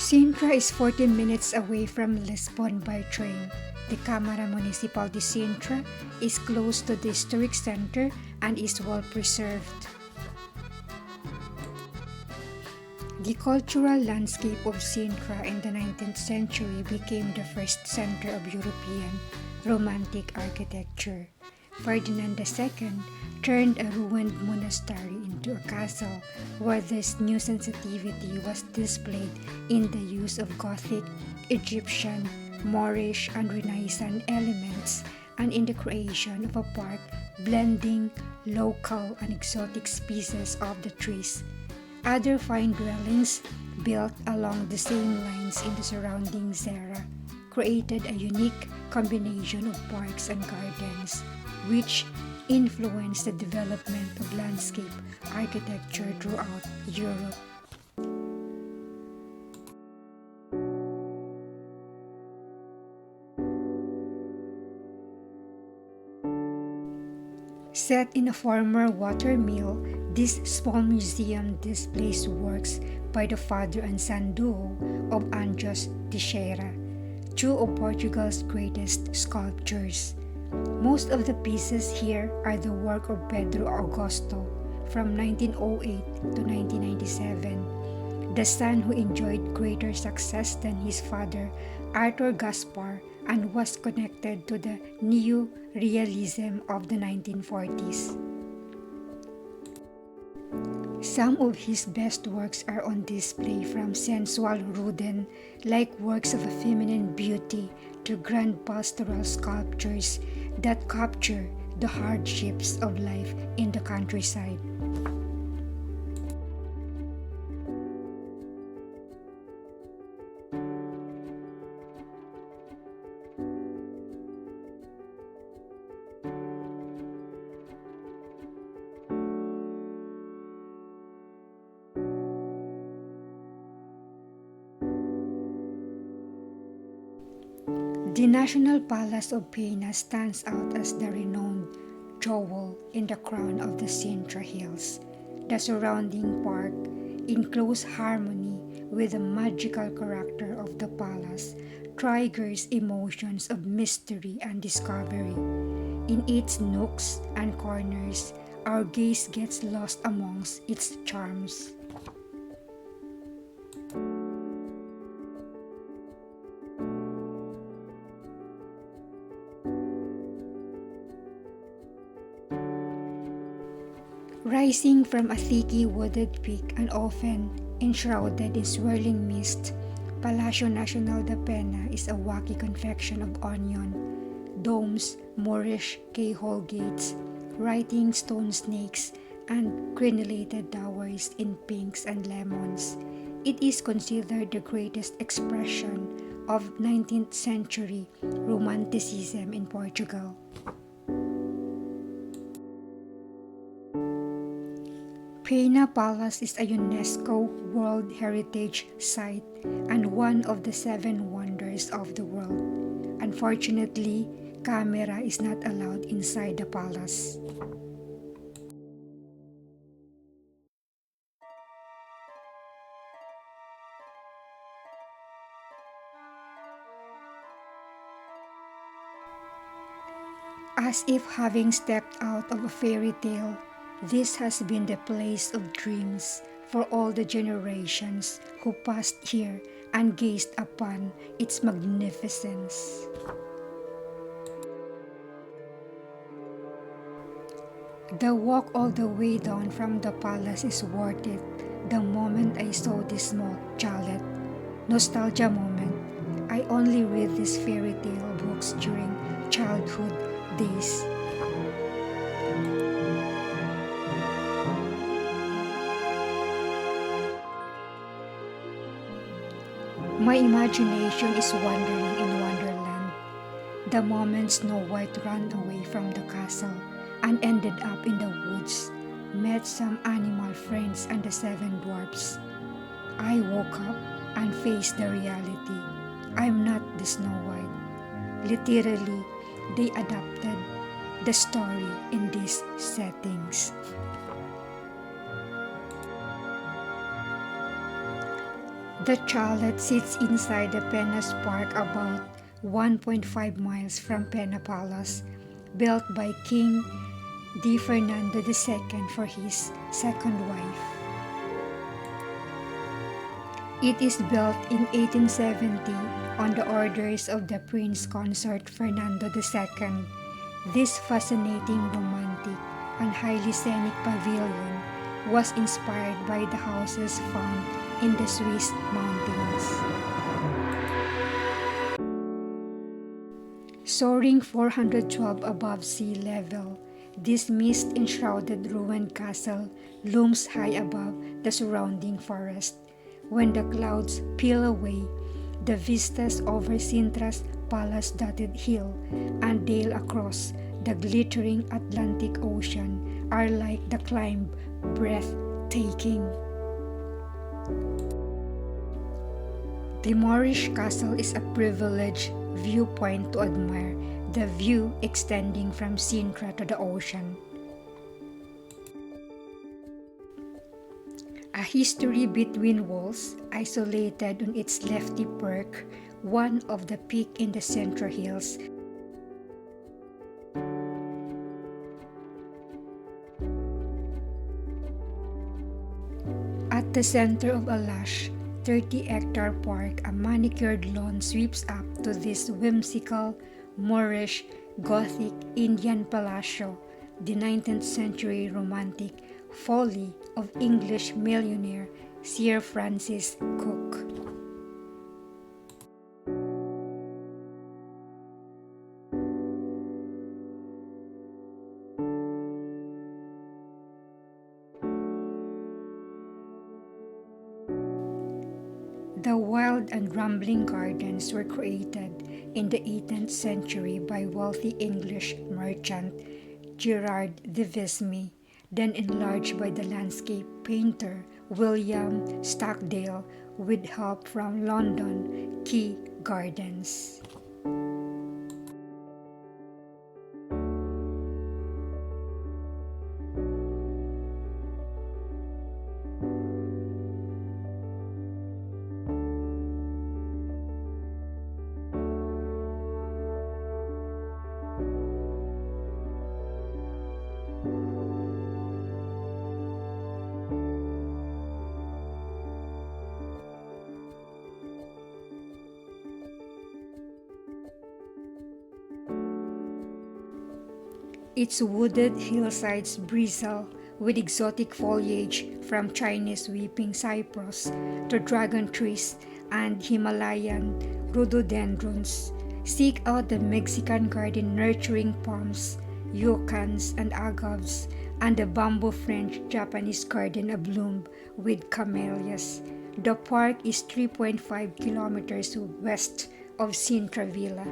Sintra is 40 minutes away from Lisbon by train. The Câmara Municipal de Sintra is close to the historic center and is well preserved. The cultural landscape of Sintra in the 19th century became the first center of European Romantic architecture. Ferdinand II turned a ruined monastery into a castle where this new sensitivity was displayed in the use of Gothic, Egyptian, Moorish, and Renaissance elements and in the creation of a park blending local and exotic species of the trees. Other fine dwellings built along the same lines in the surrounding Serra created a unique combination of parks and gardens, which influenced the development of landscape architecture throughout Europe. Set in a former water mill, this small museum displays works by the father and son duo of Anjos Teixeira, two of Portugal's greatest sculptors. Most of the pieces here are the work of Pedro Augusto from 1908 to 1997, the son who enjoyed greater success than his father, Arthur Gaspar, and was connected to the neo-realism of the 1940s. Some of his best works are on display, from sensual Ruden-like works of a feminine beauty to grand pastoral sculptures that capture the hardships of life in the countryside. The National Palace of Pena stands out as the renowned jewel in the crown of the Sintra Hills. The surrounding park, in close harmony with the magical character of the palace, triggers emotions of mystery and discovery. In its nooks and corners, our gaze gets lost amongst its charms. Rising from a thickly wooded peak and often enshrouded in swirling mist, Palacio Nacional de Pena is a wacky confection of onion, domes, Moorish keyhole gates, writing stone snakes, and crenellated towers in pinks and lemons. It is considered the greatest expression of 19th century Romanticism in Portugal. Pena Palace is a UNESCO World Heritage Site and one of the 7 wonders of the world. Unfortunately, camera is not allowed inside the palace. As if having stepped out of a fairy tale, this has been the place of dreams for all the generations who passed here and gazed upon its magnificence. The walk all the way down from the palace is worth it. The moment I saw this small chalet, nostalgia moment. I only read these fairy tale books during childhood days. My imagination is wandering in Wonderland. The moment Snow White ran away from the castle and ended up in the woods, met some animal friends and the 7 dwarfs. I woke up and faced the reality. I'm not the Snow White. Literally, they adapted the story in these settings. The chalet sits inside the Pena's Park about 1.5 miles from Pena Palace, built by King Di Fernando II for his second wife. It is built in 1870 on the orders of the Prince Consort Fernando II. This fascinating, romantic, and highly scenic pavilion was inspired by the houses found in the Swiss mountains. Soaring 412 above sea level, this mist-enshrouded ruined castle looms high above the surrounding forest. When the clouds peel away, the vistas over Sintra's palace-dotted hill and dale across the glittering Atlantic Ocean are like the climb breathtaking. The Moorish Castle is a privileged viewpoint to admire the view extending from Sintra to the ocean. A history between walls, isolated on its lefty perk, one of the peak in the Central Hills. At the center of a lush 30-hectare park, a manicured lawn sweeps up to this whimsical, Moorish, Gothic Indian palatial, the 19th century romantic folly of English millionaire Sir Francis Cook. The wild and rambling gardens were created in the 18th century by wealthy English merchant Gerard de Vesme, then enlarged by the landscape painter William Stockdale with help from London Kew Gardens. Its wooded hillsides bristle with exotic foliage from Chinese weeping cypress to dragon trees and Himalayan rhododendrons. Seek out the Mexican garden nurturing palms, yuccas and agaves, and the bamboo French-Japanese garden abloom with camellias. The park is 3.5 kilometers west of Sintra Villa.